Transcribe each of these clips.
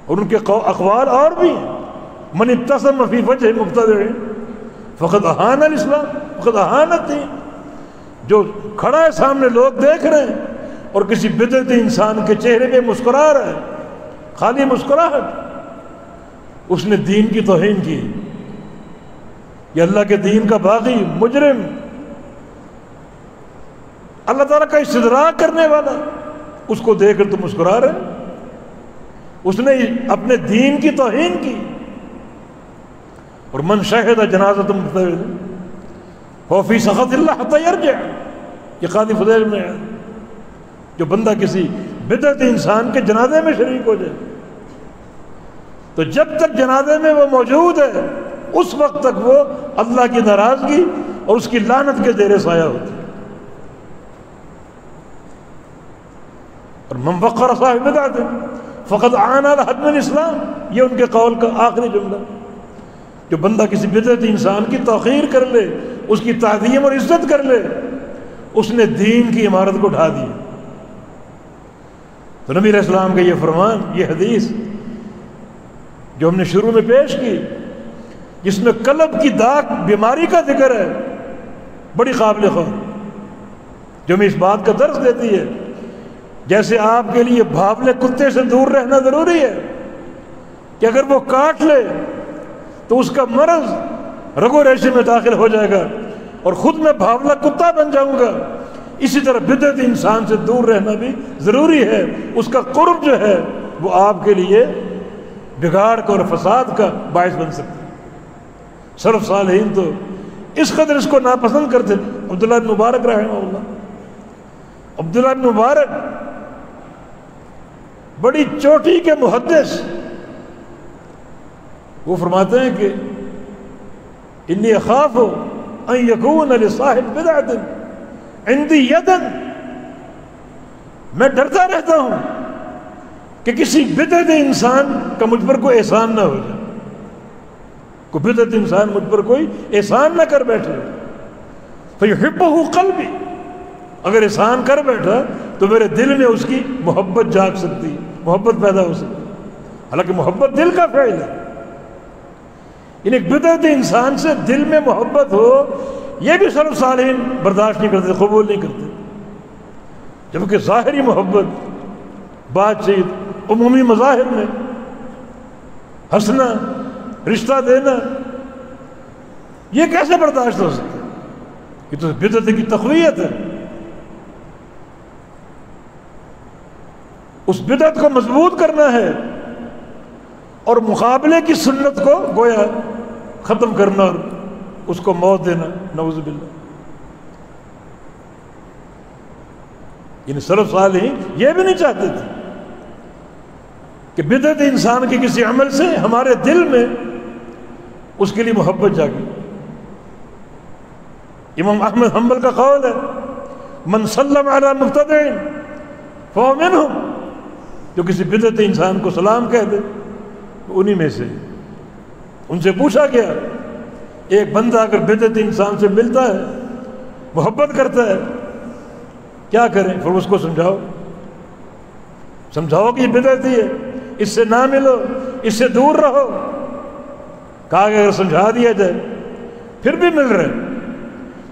اور ان کے اقوال اور بھی ہیں۔ من ابتسم فی وجہ مبتدع فقد اہان الاسلام فقد اہان الدین، جو کھڑا ہے سامنے لوگ دیکھ رہے ہیں اور کسی بدعتی انسان کے چہرے پہ مسکرا رہا ہے، خالی مسکراہٹ، اس نے دین کی توہین کی۔ یہ اللہ کے دین کا باغی، مجرم، اللہ تعالیٰ کا استدراک کرنے والا، اس کو دیکھ کر تو مسکرا رہے ہیں۔ اس نے اپنے دین کی توہین کی۔ اور من شہد جنازۃ مبتدع فہو فی سخط اللہ حتی یرجع، یہ قاضی فضیل میں ہے، جو بندہ کسی بدعتی انسان کے جنازے میں شریک ہو جائے تو جب تک جنازے میں وہ موجود ہے اس وقت تک وہ اللہ کی ناراضگی اور اس کی لعنت کے زیر سایہ ہوتی ہے۔ اور من وقر صاحب بدعت فقد اعان علی حتم الاسلام، یہ ان کے قول کا آخری جملہ۔ جو بندہ کسی بدعتی انسان کی توقیر کر لے، اس کی تعظیم اور عزت کر لے، اس نے دین کی عمارت کو ڈھا دیا۔ تو نبی علیہ السلام کا یہ فرمان، یہ حدیث جو ہم نے شروع میں پیش کی، جس میں قلب کی داغ بیماری کا ذکر ہے، بڑی قابل غور، جو ہمیں اس بات کا درس دیتی ہے جیسے آپ کے لیے بھاولے کتے سے دور رہنا ضروری ہے کہ اگر وہ کاٹ لے تو اس کا مرض رگو ریشے میں داخل ہو جائے گا اور خود میں بھاولا کتا بن جاؤں گا۔ اسی طرح بدعتی انسان سے دور رہنا بھی ضروری ہے، اس کا قرب جو ہے وہ آپ کے لیے بگاڑ کا اور فساد کا باعث بن سکتا ہے۔ سلف صالحین تو اس قدر اس کو ناپسند کرتے تھے۔ عبداللہ بن مبارک رحمہ اللہ، عبداللہ بن مبارک بڑی چوٹی کے محدث، وہ فرماتے ہیں کہ انی اخاف ان یکون لصاحب بدعۃ عندی یدا، میں ڈرتا رہتا ہوں کہ کسی بدعتی انسان کا مجھ پر کوئی احسان نہ ہو جائے، کوئی بدعتی انسان مجھ پر کوئی احسان نہ کر بیٹھے، فیحبہ قلبی، اگر احسان کر بیٹھا تو میرے دل میں اس کی محبت جاگ سکتی ہے، محبت پیدا ہو سکتی ہے، حالانکہ محبت دل کا فعل ہے۔ یعنی ایک بدعتی انسان سے دل میں محبت ہو، یہ بھی سلف صالحین برداشت نہیں کرتے، قبول نہیں کرتے، جبکہ ظاہری محبت، بات چیت، عمومی مظاہر میں ہنسنا، رشتہ دینا، یہ کیسے برداشت ہو سکتا ہے؟ یہ تو بدعت کی تقویت ہے۔ اس بدعت کو مضبوط کرنا ہے اور مقابلے کی سنت کو گویا ختم کرنا اور اس کو موت دینا، نعوذ باللہ۔ یعنی سلف صالحین یہ بھی نہیں چاہتے تھے کہ بدعتی انسان کے کسی عمل سے ہمارے دل میں اس کے لیے محبت جاگے۔ امام احمد حنبل کا قول ہے من سلم علی مبتدع فہو منہم، جو کسی بدعتی انسان کو سلام کہہ دے انہی میں سے۔ ان سے پوچھا گیا ایک بندہ اگر بدعتی انسان سے ملتا ہے، محبت کرتا ہے، کیا کریں؟ پھر اس کو سمجھاؤ کہ یہ بدعتی ہے، اس سے نہ ملو، اس سے دور رہو۔ کہا کہ اگر سمجھا دیا جائے پھر بھی مل رہے،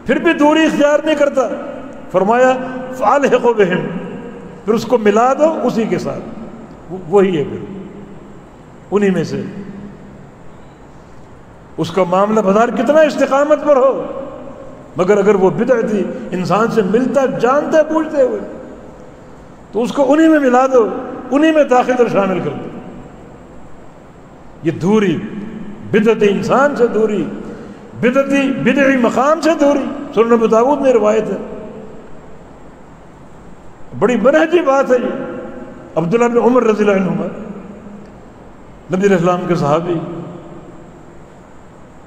پھر بھی دوری اختیار نہیں کرتا، فرمایا فالحقوا بہم، پھر اس کو ملا دو اسی کے ساتھ، وہی ہے پھر انہی میں سے۔ اس کا معاملہ بظاہر کتنا استقامت پر ہو، مگر اگر وہ بدعتی انسان سے ملتا جانتے بوجھتے ہوئے تو اس کو انہی میں ملا دو، انہی میں داخل اور شامل کر دو۔ یہ دوری، بدعتی انسان سے دوری، بدعی مقام سے دوری، سنن ابو داؤد میں روایت ہے، بڑی منہجی بات ہے یہ۔ عبداللہ بن عمر رضی اللہ عنہما، نبی علیہ السلام کے صحابی،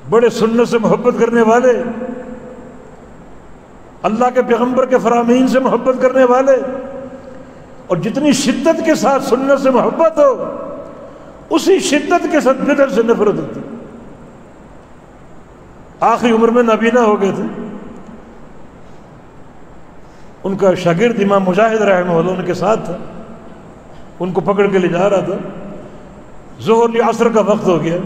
بڑے سنت سے محبت کرنے والے، اللہ کے پیغمبر کے فرامین سے محبت کرنے والے، اور جتنی شدت کے ساتھ سنت سے محبت ہو اسی شدت کے ساتھ بدعت سے نفرت ہوتی۔ آخری عمر میں نابینا ہو گئے تھے، ان کا شاگرد امام مجاہد رحمہ اللہ ان کے ساتھ تھا، ان کو پکڑ کے لے جا رہا تھا، ظہر عصر کا وقت ہو گیا،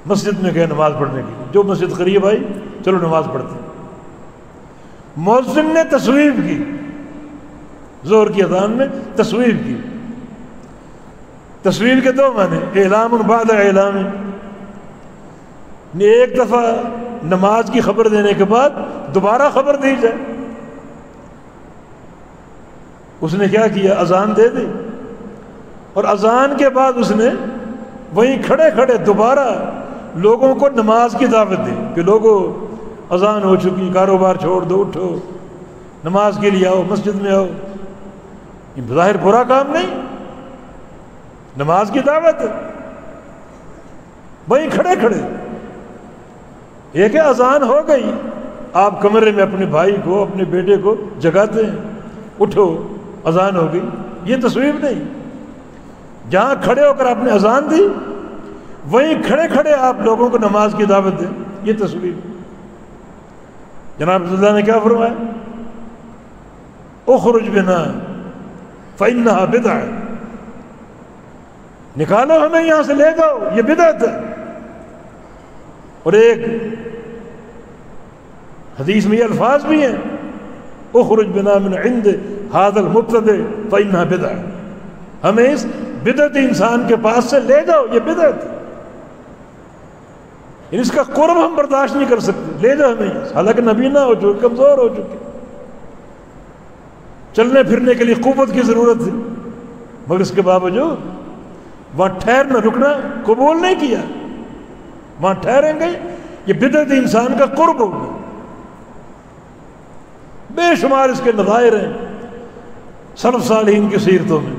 مسجد میں گئے نماز پڑھنے کی، جو مسجد قریب آئی چلو نماز پڑھتے ہیں۔ مؤذن نے تصویب کی، ظہر کی اذان میں تصویب کی۔ تصویب کے دو معنی، اعلام بعد اعلام، ایک دفعہ نماز کی خبر دینے کے بعد دوبارہ خبر دی جائے۔ اس نے کیا کیا؟ اذان دے دی، اور اذان کے بعد اس نے وہیں کھڑے کھڑے دوبارہ لوگوں کو نماز کی دعوت دی کہ لوگوں اذان ہو چکی، کاروبار چھوڑ دو، اٹھو نماز کے لیے آؤ، مسجد میں آؤ۔ یہ بظاہر برا کام نہیں، نماز کی دعوت ہے، وہیں کھڑے کھڑے۔ ایک ہے اذان ہو گئی، آپ کمرے میں اپنے بھائی کو، اپنے بیٹے کو جگاتے ہیں، اٹھو اذان ہو گئی، یہ تصویب نہیں۔ جہاں کھڑے ہو کر آپ نے اذان دی وہیں کھڑے کھڑے آپ لوگوں کو نماز کی دعوت دیں، یہ تصویب۔ جناب رسول اللہ نے کیا فرمایا؟ اخرج بنا فإنها بدعہ، نکالو ہمیں یہاں سے، لے جاؤ، یہ بدعت ہے۔ اور ایک حدیث میں یہ الفاظ بھی ہیں، اخرج بنا من عند هذا المبتدع فإنها بدعہ، ہمیں اس بدعت انسان کے پاس سے لے جاؤ، یہ بدعت ہے، اس کا قرب ہم برداشت نہیں کر سکتے، لے جاؤ ہمیں۔ حالانکہ نبی نہ ہو چکے، کمزور ہو چکے، چلنے پھرنے کے لیے قوت کی ضرورت تھی، مگر اس کے باوجود وہاں ٹھہرنا رکنا قبول نہیں کیا۔ وہاں ٹھہریں گے، یہ بدعت انسان کا قرب ہوگا۔ بے شمار اس کے نظائر ہیں سلف صالحین کی سیرتوں میں۔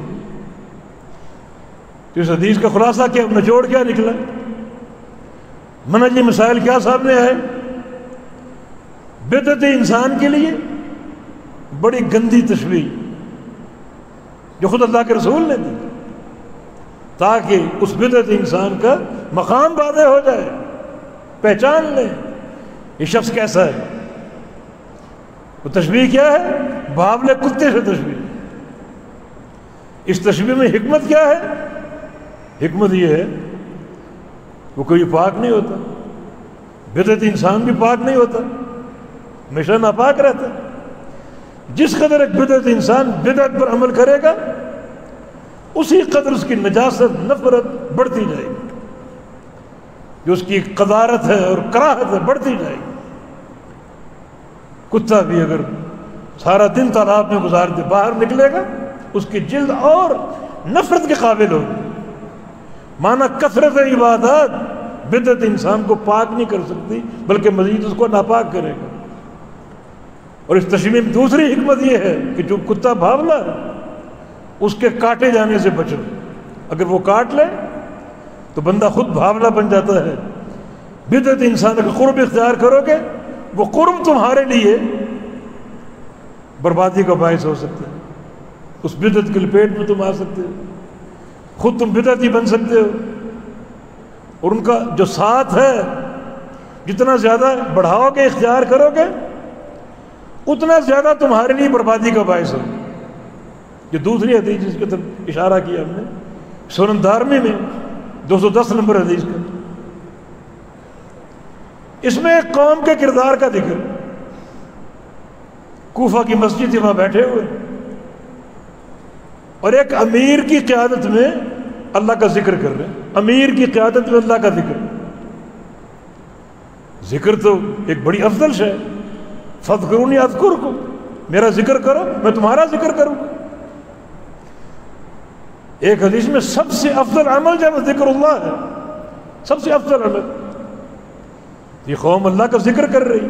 تو اس حدیث کا خلاصہ کیا، نچوڑ کیا نکلا، منہجی مسائل کیا سامنے آئے؟ بدعت انسان کے لیے بڑی گندی تشبیہ جو خود اللہ کے رسول نے دی، تاکہ اس بدعت انسان کا مقام واضح ہو جائے، پہچان لیں یہ شخص کیسا ہے۔ وہ تشبیہ کیا ہے؟ بھاولے کتے سے تشبیہ۔ اس تشبیہ میں حکمت کیا ہے؟ حکمت یہ ہے وہ کوئی پاک نہیں ہوتا، بدعت انسان بھی پاک نہیں ہوتا، ہمیشہ ناپاک رہتا ہے۔ جس قدر ایک بدعت انسان بدعت پر عمل کرے گا اسی قدر اس کی نجاست، نفرت بڑھتی جائے گی، جو اس کی قذارت ہے اور کراہت ہے بڑھتی جائے گی۔ کتا بھی اگر سارا دن تالاب میں گزار دے، باہر نکلے گا اس کی جلد اور نفرت کے قابل ہوگی۔ مانا کثرت عبادات بدعت انسان کو پاک نہیں کر سکتی، بلکہ مزید اس کو ناپاک کرے گا۔ اور اس تشبیہ میں دوسری حکمت یہ ہے کہ جو کتا بھاولا ہے اس کے کاٹے جانے سے بچو، اگر وہ کاٹ لے تو بندہ خود بھاولا بن جاتا ہے۔ بدعت انسان کا قرب اختیار کرو گے، وہ قرب تمہارے لیے بربادی کا باعث ہو سکتا ہے، اس بدعت کے لپیٹ میں تم آ سکتے ہو، خود تم بدعتی بن سکتے ہو، اور ان کا جو ساتھ ہے جتنا زیادہ بڑھاؤ گے، اختیار کرو گے، اتنا زیادہ تمہارے لیے بربادی کا باعث ہوگا۔ یہ دوسری حدیث جس کی طرف اشارہ کیا ہم نے، سنن دارمی میں 210 نمبر حدیث کا، اس میں ایک قوم کے کردار کا ذکر، کوفہ کی مسجد سے وہاں بیٹھے ہوئے اور ایک امیر کی قیادت میں اللہ کا ذکر کر رہے ہیں، امیر کی قیادت میں اللہ کا ذکر۔ ذکر تو ایک بڑی افضل شے، فاذکرونی اذکرکم، میرا ذکر کرو میں تمہارا ذکر کروں گا۔ ایک حدیث میں سب سے افضل عمل جب ذکر اللہ ہے، سب سے افضل عمل۔ یہ قوم اللہ کا ذکر کر رہی،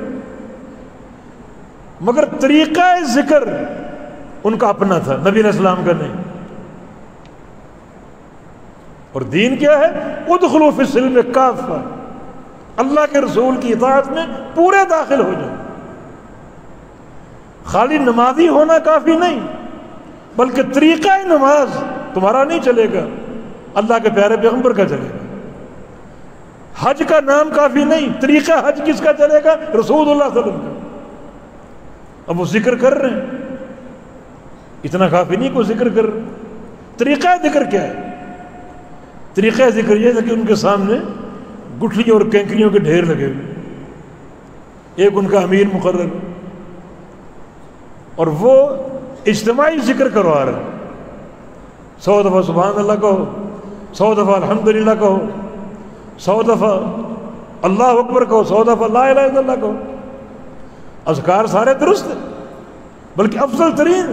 مگر طریقہ ذکر ان کا اپنا تھا، نبی علیہ السلام کا نہیں۔ اور دین کیا ہے؟ ادخلوا فی السلم کافہ، اللہ کے رسول کی اطاعت میں پورے داخل ہو جائیں۔ خالی نمازی ہونا کافی نہیں، بلکہ طریقہ نماز تمہارا نہیں چلے گا، اللہ کے پیارے پیغمبر کا چلے گا۔ حج کا نام کافی نہیں، طریقہ حج کس کا چلے گا؟ رسول اللہ صلی اللہ علیہ وسلم کا۔ اب وہ ذکر کر رہے ہیں، اتنا کافی نہیں کو ذکر کر رہے، طریقہ ذکر کیا ہے؟ طریقہ ذکر یہ تھا کہ ان کے سامنے گٹھلیوں اور کینکریوں کے ڈھیر لگے ہوئے، ایک ان کا امیر مقرر، اور وہ اجتماعی ذکر کروا رہے، 100 دفعہ سبحان اللہ کہو، 100 دفعہ الحمدللہ کہو، 100 دفعہ اللہ اکبر کہو، 100 دفعہ لا الہ الا اللہ کہو۔ اذکار سارے درست ہیں، بلکہ افضل ترین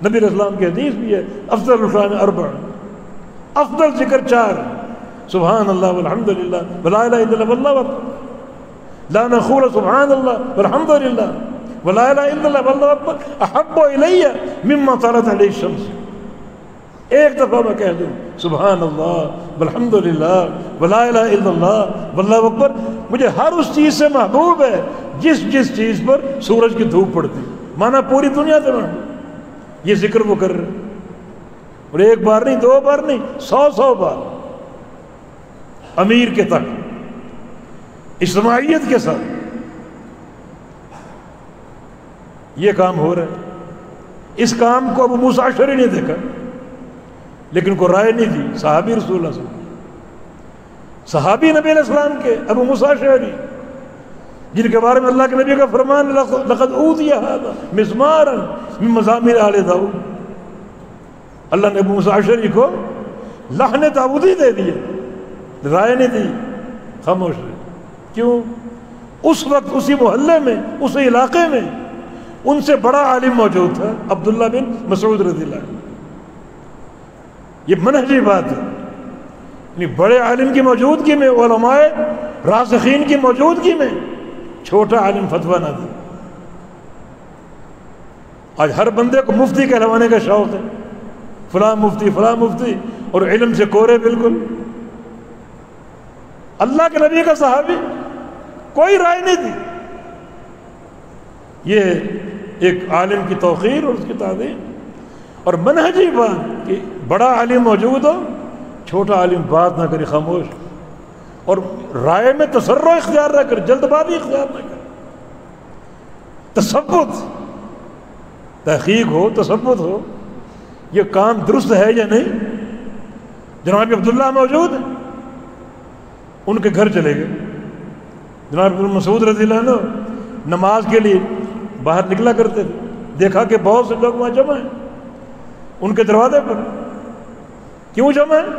نبی علیہ السلام کی حدیث بھی ہے، افضل الکلام اربع، افضل ذکر 4، سبحان اللہ والحمدللہ ولا الہ الا اللہ واللہ اکبر، لا نقول سبحان اللہ والحمد للہ ولا الہ الا اللہ واللہ اکبر احب الی مما طلعت علیہ الشمس۔ ایک دفعہ میں کہہ دوں سبحان اللہ والحمد للہ ولا الہ الا اللہ واللہ اکبر، مجھے ہر اس چیز سے محبوب ہے جس چیز پر سورج کی دھوپ پڑتی، مانا پوری دنیا سے محبوب۔ یہ ذکر وہ کر رہے، اور ایک بار نہیں، 2 بار نہیں، 100 بار، امیر کے تک، اجتماعیت کے ساتھ یہ کام ہو رہا ہے۔ اس کام کو ابو موسیٰ اشعری نے دیکھا، لیکن کوئی رائے نہیں دی۔ صحابی رسول اللہ صلی اللہ علیہ وسلم، صحابی نبی علیہ السلام کے ابو موسیٰ اشعری، جن کے بارے میں اللہ کے نبی کا فرمان لقد اوتي هذا مزمارا من مزامیر آل داؤد، اللہ نے ابو موسیٰ اشعری کو لحن داؤدی دے دیے، رائے نہیں دی، خاموش رہے۔ کیوں؟ اس وقت اسی محلے میں، اس علاقے میں ان سے بڑا عالم موجود تھا، عبداللہ بن مسعود رضی اللہ عنہ۔ یہ منہجی بات ہے، یعنی بڑے عالم کی موجودگی میں، علماء راسخین کی موجودگی میں چھوٹا عالم فتویٰ نہ دے۔ آج ہر بندے کو مفتی کہلوانے کا شوق ہے، فلاں مفتی فلاں مفتی، اور علم سے کورے بالکل۔ اللہ کے نبی کا صحابی کوئی رائے نہیں دی۔ یہ ایک عالم کی توقیر اور اس کی تعظیم، اور منہجی بات کہ بڑا عالم موجود ہو، چھوٹا عالم بات نہ کرے، خاموش، اور رائے میں تسرع اختیار نہ کرے، جلد بازی اختیار نہ کرے، تثبت، تحقیق ہو، تثبت ہو، یہ کام درست ہے یا نہیں۔ جناب عبداللہ موجود ہیں، ان کے گھر چلے گئے، جناب ابن مسعود رضی اللہ عنہ نماز کے لیے باہر نکلا کرتے تھے، دیکھا کہ بہت سے لوگ وہاں جمع ہیں ان کے دروازے پر۔ کیوں جمع ہیں؟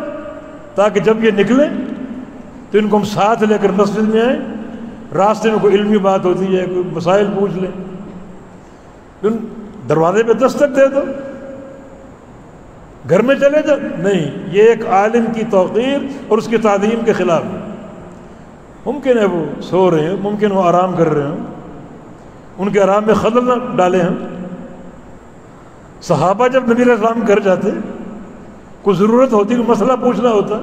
تاکہ جب یہ نکلیں تو ان کو ہم ساتھ لے کر مسجد میں آئیں، راستے میں کوئی علمی بات ہوتی ہے، کوئی مسائل پوچھ لیں، ان دروازے پہ دستک دے دو، گھر میں چلے جاؤ، نہیں۔ یہ ایک عالم کی توقیر اور اس کی تعظیم کے خلاف ہے۔ ممکن ہے وہ سو رہے ہیں، ممکن وہ آرام کر رہے ہوں، ان کے آرام میں خلل نہ ڈالے ہم۔ صحابہ جب نبی علیہ السلام گھر جاتے، کوئی ضرورت ہوتی، کوئی مسئلہ پوچھنا ہوتا،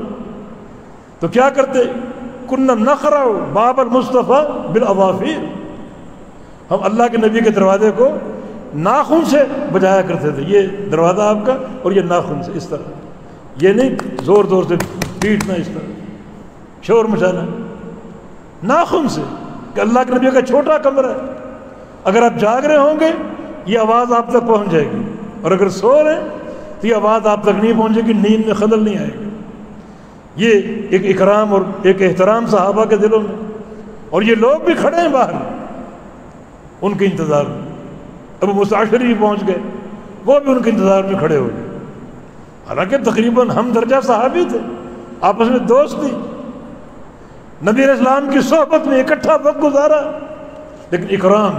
تو کیا کرتے؟ کننا نقرع باب المصطفیٰ بالاظافیر، ہم اللہ کے نبی کے دروازے کو ناخن سے بجایا کرتے تھے، یہ دروازہ آپ کا اور یہ ناخن سے، اس طرح، یہ نہیں زور زور سے پیٹنا، اس طرح شور مچانا، ناخن سے، کہ اللہ کے نبی کا چھوٹا کمرہ ہے، اگر آپ جاگ رہے ہوں گے یہ آواز آپ تک پہنچ جائے گی، اور اگر سو رہے ہیں تو یہ آواز آپ تک نہیں پہنچے گی، نیند میں خلل نہیں آئے گا۔ یہ ایک اکرام اور ایک احترام صحابہ کے دلوں میں، اور یہ لوگ بھی کھڑے ہیں باہر ان کے انتظار میں۔ ابو موسیٰ اشعری بھی پہنچ گئے، وہ بھی ان کے انتظار میں کھڑے ہو گئے، حالانکہ تقریباً ہم درجہ صحابی تھے، آپس میں دوست تھی، نبی علیہ السلام کی صحبت میں اکٹھا وقت گزارا، لیکن اکرام،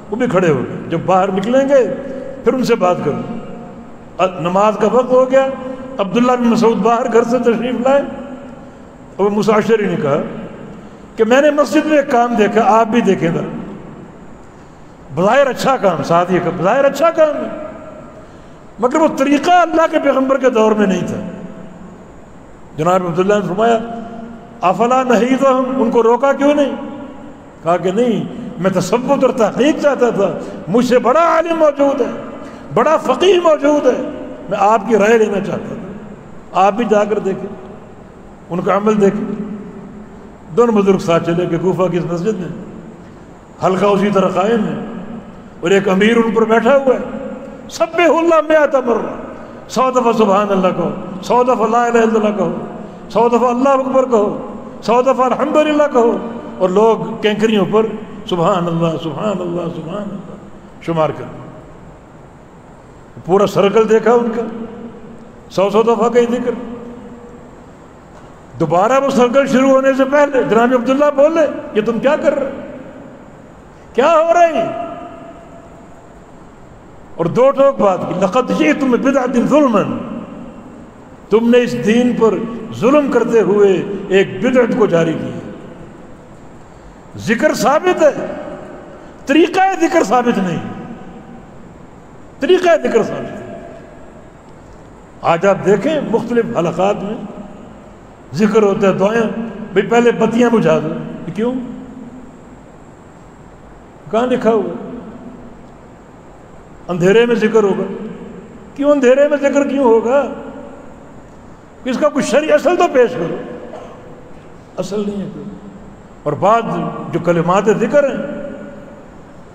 وہ بھی کھڑے ہو گئے۔ جب باہر نکلیں گے پھر ان سے بات کرو۔ نماز کا وقت ہو گیا، عبداللہ بن مسعود باہر گھر سے تشریف لائے، ابو موسیٰ اشعری نے کہا کہ میں نے مسجد میں ایک کام دیکھا، آپ بھی دیکھیں ذرا، بظاہر اچھا کام، ساتھ یہ کہ بظاہر اچھا کام ہے، مگر وہ طریقہ اللہ کے پیغمبر کے دور میں نہیں تھا۔ جناب عبداللہ نے فرمایا افلا نہیتہم، ان کو روکا کیوں نہیں؟ کہا کہ نہیں، میں تثبت اور تحقیق چاہتا تھا، مجھ سے بڑا عالم موجود ہے، بڑا فقیہ موجود ہے، میں آپ کی رائے لینا چاہتا تھا، آپ بھی جا کر دیکھیں، ان کا عمل دیکھیں۔ دونوں بزرگ ساتھ چلے کہ کوفہ کی اس مسجد میں، حلقہ اسی طرح قائم ہے، اور ایک امیر ان پر بیٹھا ہوا ہے، سبح اللہ 100 مرہ، 100 دفعہ سبحان اللہ کہو، 100 دفعہ لا الہ الا اللہ کہو، 100 دفعہ اللہ اکبر کہو، 100 دفعہ الحمدللہ کہو، اور لوگ کینکریوں پر سبحان اللہ سبحان اللہ سبحان اللہ شمار کر، پورا سرکل دیکھا ان کا 100 دفعہ کا ہی ذکر۔ دوبارہ وہ سرکل شروع ہونے سے پہلے جناب عبداللہ بولے یہ تم کیا کر رہے، کیا ہو رہا ہے؟ اور 2 ٹوک بات کی، لقد جئتم ببدعۃ ظلما، تم نے اس دین پر ظلم کرتے ہوئے ایک بدعت کو جاری کیا۔ ذکر ثابت ہے، طریقہ ذکر ثابت نہیں، طریقہ ذکر ثابت ہے۔ آج آپ دیکھیں مختلف حلقات میں ذکر ہوتا ہے، دعائیں، بھئی پہلے بتیاں بجھا دو، کیوں؟ کہاں لکھا ہوا؟ اندھیرے میں ذکر ہوگا، کیوں اندھیرے میں ذکر کیوں ہوگا؟ اس کا کچھ شرعی اصل تو پیش کرو، اصل نہیں ہے کوئی۔ اور بعد جو کلمات ذکر ہیں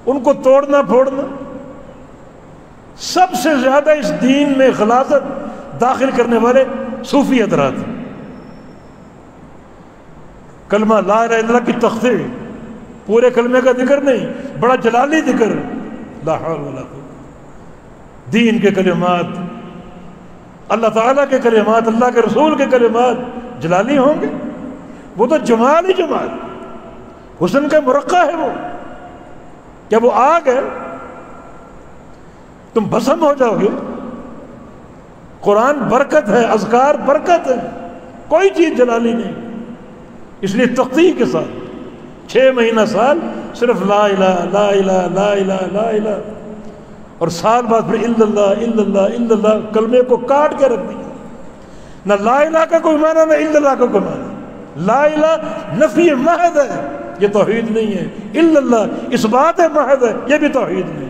ان کو توڑنا پھوڑنا، سب سے زیادہ اس دین میں غلاظت داخل کرنے والے صوفی حضرات ہیں۔ کلمہ لا الہ الا اللہ کی تخصیص، پورے کلمے کا ذکر نہیں، بڑا جلالی ذکر، لا حول ولا قوت، دین کے کلمات، اللہ تعالیٰ کے کلمات، اللہ کے رسول کے کلمات جلالی ہوں گے؟ وہ تو جمال ہی جمال، حسن کا مرقع ہے وہ۔ کیا وہ آگ ہے؟ تم بھسم ہو جاؤ گے۔ قرآن برکت ہے، اذکار برکت ہے، کوئی چیز جلالی نہیں۔ اس لیے تقوی کے ساتھ 6 مہینہ سال صرف لا الہ لا الہ لا الہ لا الہ، اور سال بعد پھر الا اللہ الا اللہ الا اللہ، کلمے کو کاٹ کے رکھ دیا۔ نہ لا الہ کا کوئی معنی نہ الا اللہ کا کوئی معنی۔ لا الہ نفی محض ہے، یہ توحید نہیں ہے۔ الا اللہ اس بات ہے محض ہے، یہ بھی توحید نہیں۔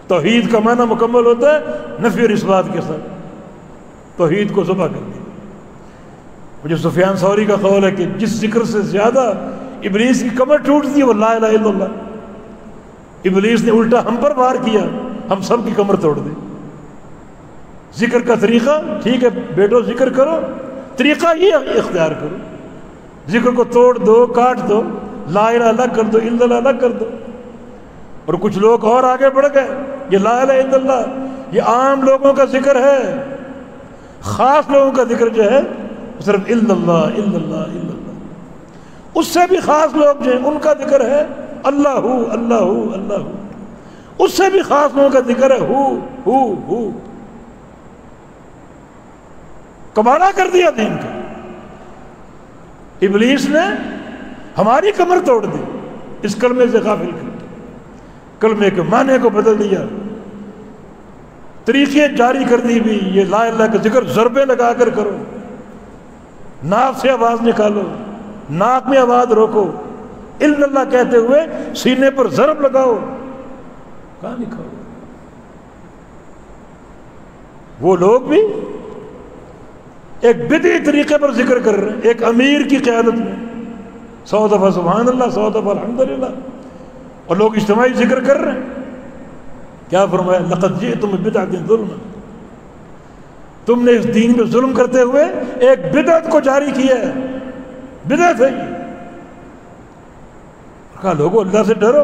توحید کا معنی مکمل ہوتا ہے نفی اور اس بات کے ساتھ، توحید کو ذبح کر دیا۔ مجھے سفیان ثوری کا قول ہے کہ جس ذکر سے زیادہ ابلیس کی کمر ٹوٹتی ہے وہ لا الہ الا اللہ۔ ابلیس نے الٹا ہم پر وار کیا، ہم سب کی کمر توڑ دی۔ ذکر کا طریقہ ٹھیک ہے بیٹو، ذکر کرو، طریقہ یہ اختیار کرو، ذکر کو توڑ دو، کاٹ دو، لا الہ الگ کر دو، الا اللہ الگ کر دو۔ اور کچھ لوگ اور آگے بڑھ گئے، یہ لا الہ الا اللہ یہ عام لوگوں کا ذکر ہے، خاص لوگوں کا ذکر جو ہے صرف الا اللہ الا اللہ الا اللہ۔ اس سے بھی خاص لوگ جو ہیں ان کا ذکر ہے اللہ اللہ اللہ۔ اس سے بھی خاص لوگوں کا ذکر ہے ہو۔ کمالہ کر دیا دین کا۔ ابلیس نے ہماری کمر توڑ دی اس کلمے سے غافل کر کے، کلمے کے معنی کو بدل دیا، طریقے جاری کر دی بھی یہ لا الہ کا ذکر ضربے لگا کر کرو، ناک سے آواز نکالو، ناک میں آواز روکو، الا اللہ کہتے ہوئے سینے پر ضرب لگاؤ۔ کہاں لکھا ہو؟ وہ لوگ بھی ایک بدعی طریقے پر ذکر کر رہے ہیں، ایک امیر کی قیادت میں 100 دفعہ سبحان اللہ، 100 دفعہ الحمدللہ، اور لوگ اجتماعی ذکر کر رہے ہیں۔ کیا فرمایا؟ لقد جئتم ببدعۃ ظلما، تم نے اس دین پہ ظلم کرتے ہوئے ایک بدعت کو جاری کیا ہے، بدعت ہے یہ۔ کہا لوگوں اللہ سے ڈرو۔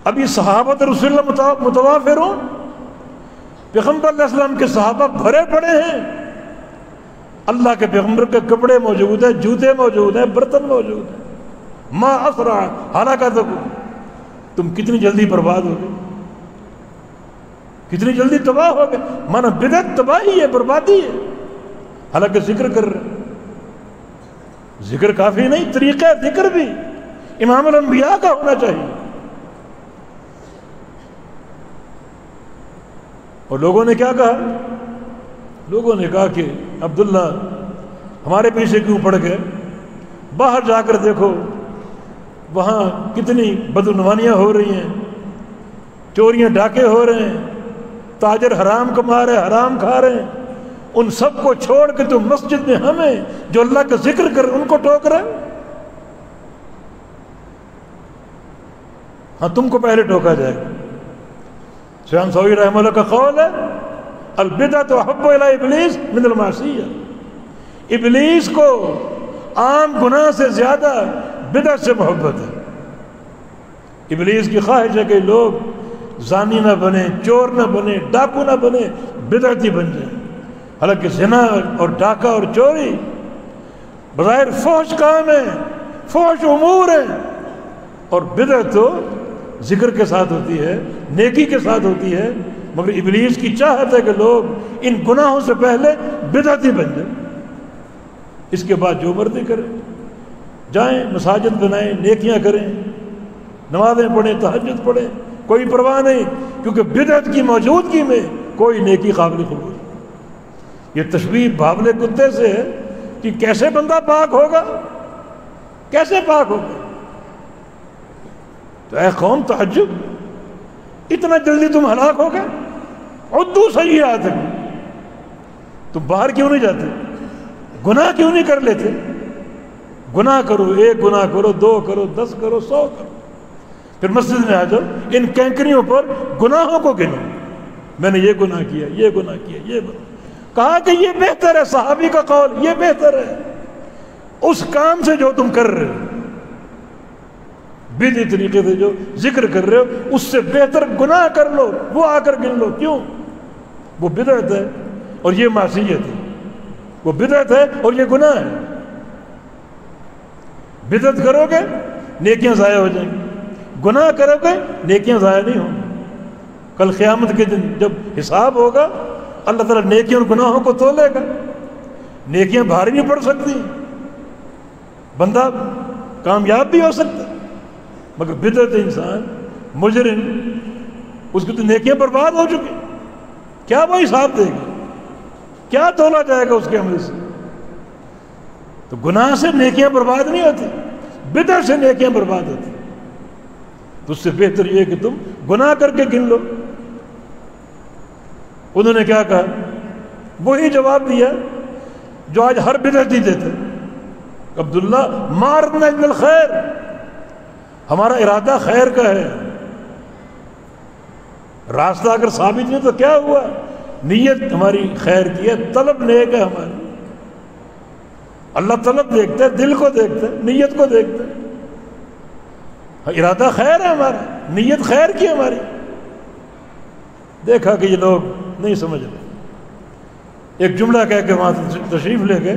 ابھی صحابہ رسول اللہ متوافرون، پیغمبر علیہ السلام کے صحابہ بھرے پڑے ہیں، اللہ کے پیغمبر کے کپڑے موجود ہیں، جوتے موجود ہیں، برتن موجود ہیں۔ ما اسرع ہلاکتکم، تم کتنی جلدی برباد ہو گئے، کتنی جلدی تباہ ہو گئے۔ مانا بدعت تباہی ہے، بربادی ہے، حالانکہ ذکر کر رہے ہیں۔ ذکر کافی نہیں، طریقہ ذکر بھی امام الانبیاء کا ہونا چاہیے۔ اور لوگوں نے کیا کہا؟ لوگوں نے کہا کہ عبداللہ ہمارے پیچھے کیوں پڑ گئے؟ باہر جا کر دیکھو وہاں کتنی بدعنوانیاں ہو رہی ہیں، چوریاں ڈاکے ہو رہے ہیں، تاجر حرام کما رہے ہیں، حرام کھا رہے ہیں، ان سب کو چھوڑ کے تم مسجد میں ہمیں جو اللہ کا ذکر کر ان کو ٹوک رہے ہیں۔ ہاں تم کو پہلے ٹوکا جائے گا۔ سفیان ثوری رحمہ اللہ کا قول ہے البدعۃ احب الی ابلیس من المعصیہ، ابلیس کو عام گناہ سے زیادہ بدعت سے محبت ہے۔ ابلیس کی خواہش ہے کہ لوگ زانی نہ بنے، چور نہ بنے، ڈاکو نہ بنے، بدعتی بن جائیں۔ حالانکہ زنا اور ڈاکہ اور چوری بظاہر فحش کام ہے، فحش امور ہیں، اور بدعت تو ذکر کے ساتھ ہوتی ہے، نیکی کے ساتھ ہوتی ہے، مگر ابلیس کی چاہت ہے کہ لوگ ان گناہوں سے پہلے بدعتی بن جائیں، اس کے بعد جو مرضی کریں، جائیں مساجد بنائیں، نیکیاں کریں، نمازیں پڑھیں، تہجد پڑھیں، کوئی پرواہ نہیں، کیونکہ بدعت کی موجودگی میں کوئی نیکی قابل قبول۔ یہ تشبیہ بھاولے کتے سے ہے کہ کیسے بندہ پاک ہوگا، کیسے پاک ہوگا؟ تو اے قوم تعجب، اتنا جلدی تم ہلاک ہو گئے؟ عدو سیئاتکم، تم باہر کیوں نہیں جاتے؟ گناہ کیوں نہیں کر لیتے؟ گناہ کرو، ایک گناہ کرو، 2 کرو، 10 کرو، 100 کرو، پھر مسجد میں آ جاؤ، ان کینکریوں پر گناہوں کو گنو، میں نے یہ گناہ کیا، یہ گناہ کیا، یہ گناہ۔ کہا کہ یہ بہتر ہے، صحابی کا قول یہ بہتر ہے اس کام سے جو تم کر رہے ہو، بدعی طریقے سے جو ذکر کر رہے ہو، اس سے بہتر گناہ کر لو، وہ آ کر گن لو۔ کیوں؟ وہ بدعت ہے اور یہ معصیت ہے، وہ بدعت ہے اور یہ گناہ ہے۔ بدعت کرو گے نیکیاں ضائع ہو جائیں گی، گناہ کرو گے نیکیاں ضائع نہیں ہوں گی۔ کل قیامت کے دن جب حساب ہوگا، اللہ تعالیٰ نیکیوں اور گناہوں کو تولے گا۔ نیکیاں بھاری نہیں پڑ سکتی، بندہ کامیاب بھی ہو سکتا، مگر بدعت انسان مجرم، اس کی تو نیکیاں برباد ہو چکی، کیا وہ حساب دے گا؟ کیا تولا جائے گا اس کے عمل سے؟ تو گناہ سے نیکیاں برباد نہیں ہوتی، بدعت سے نیکیاں برباد ہوتی۔ تو اس سے بہتر یہ کہ تم گناہ کر کے گن لو۔ انہوں نے کیا کہا؟ وہی جواب دیا جو آج ہر بدعتی دیتا ہے، عبداللہ ما اردنا الا الخیر، ہمارا ارادہ خیر کا ہے، راستہ اگر ثابت نہیں تو کیا ہوا؟ نیت ہماری خیر کی ہے، طلب نیک ہے ہماری۔ اللہ طلب دیکھتا ہے، دل کو دیکھتا ہے، نیت کو دیکھتا ہے۔ ارادہ خیر ہے ہمارا، نیت خیر کی ہماری۔ دیکھا کہ یہ لوگ نہیں سمجھ رہے، ایک جملہ کہہ کے وہاں تشریف لے گئے،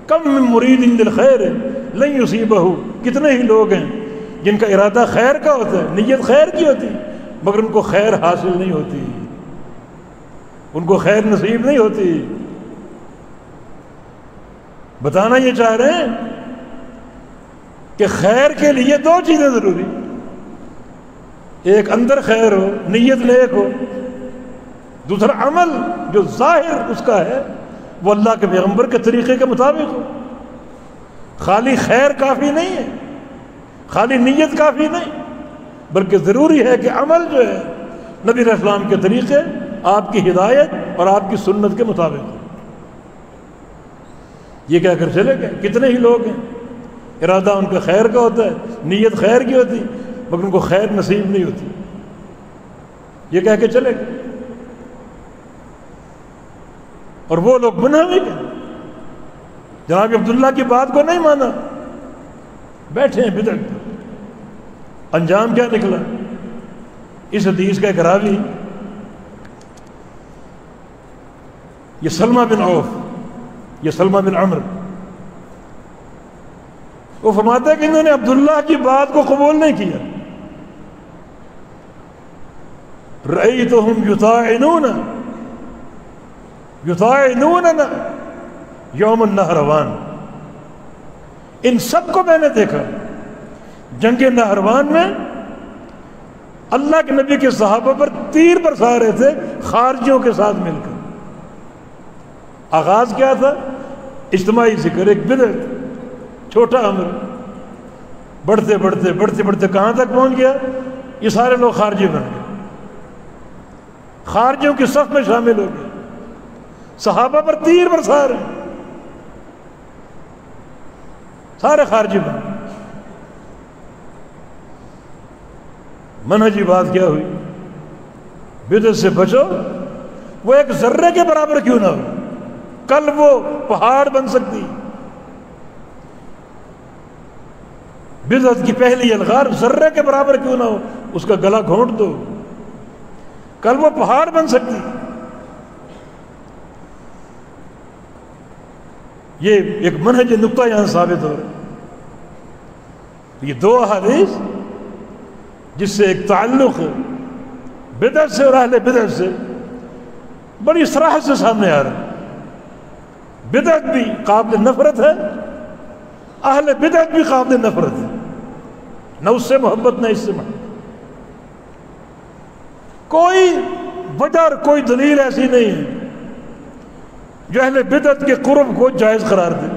کم من مرید للخیر لن یصیبہ، کتنے ہی لوگ ہیں جن کا ارادہ خیر کا ہوتا ہے، نیت خیر کی ہوتی، مگر ان کو خیر حاصل نہیں ہوتی، ان کو خیر نصیب نہیں ہوتی۔ بتانا یہ چاہ رہے ہیں کہ خیر کے لیے 2 چیزیں ضروری، ایک اندر خیر ہو، نیت نیک ہو، دوسرا عمل جو ظاہر اس کا ہے وہ اللہ کے پیغمبر کے طریقے کے مطابق ہو۔ خالی خیر کافی نہیں ہے، خالی نیت کافی نہیں، بلکہ ضروری ہے کہ عمل جو ہے نبی علیہ السلام کے طریقے، آپ کی ہدایت اور آپ کی سنت کے مطابق ہو۔ یہ کہہ کر چلے گئے۔ کتنے ہی لوگ ہیں ارادہ ان کا خیر کا ہوتا ہے، نیت خیر کی ہوتی، مگر ان کو خیر نصیب نہیں ہوتی، یہ کہہ کے چلے گئے۔ اور وہ لوگ گناہ بھی گئے، جناب عبداللہ کی بات کو نہیں مانا، بیٹھے ہیں بدعت پر۔ انجام کیا نکلا؟ اس حدیث کا ایک راوی، یہ سلمہ بن عوف، یہ سلمہ بن عمر، وہ فرماتا ہے کہ انہوں نے عبداللہ کی بات کو قبول نہیں کیا۔ رأیتہم یطاعنوننا یوم النہروان، ان سب کو میں نے دیکھا جنگ نہروان میں اللہ کے نبی کے صحابہ پر تیر برسا رہے تھے خارجیوں کے ساتھ مل کر۔ آغاز کیا تھا؟ اجتماعی ذکر، ایک بدعت، چھوٹا امر، بڑھتے بڑھتے بڑھتے بڑھتے کہاں تک پہنچ گیا؟ یہ سارے لوگ خارجی بن گئے، خارجیوں کی صف میں شامل ہو گئے، صحابہ پر تیر برسا رہے ہیں، سارے خارجی بن گئے۔ منہجی بات کیا ہوئی؟ بدعت سے بچو، وہ ایک ذرے کے برابر کیوں نہ ہو، کل وہ پہاڑ بن سکتی. بدعت کی پہلی الغار ذرے کے برابر کیوں نہ ہو اس کا گلا گھونٹ دو، کل وہ پہاڑ بن سکتی. یہ ایک منہج نقطہ یہاں ثابت ہو رہا ہے. یہ دو احادیث جس سے ایک تعلق بدعت سے اور اہل بدعت سے بڑی صراحت سے سامنے آ رہا ہے. بدعت بھی قابل نفرت ہے، اہل بدعت بھی قابل نفرت ہے، نہ اس سے محبت نہ اس سے محبت. کوئی وجہ اور کوئی دلیل ایسی نہیں ہے جو اہل بدعت کے قرب کو جائز قرار دے.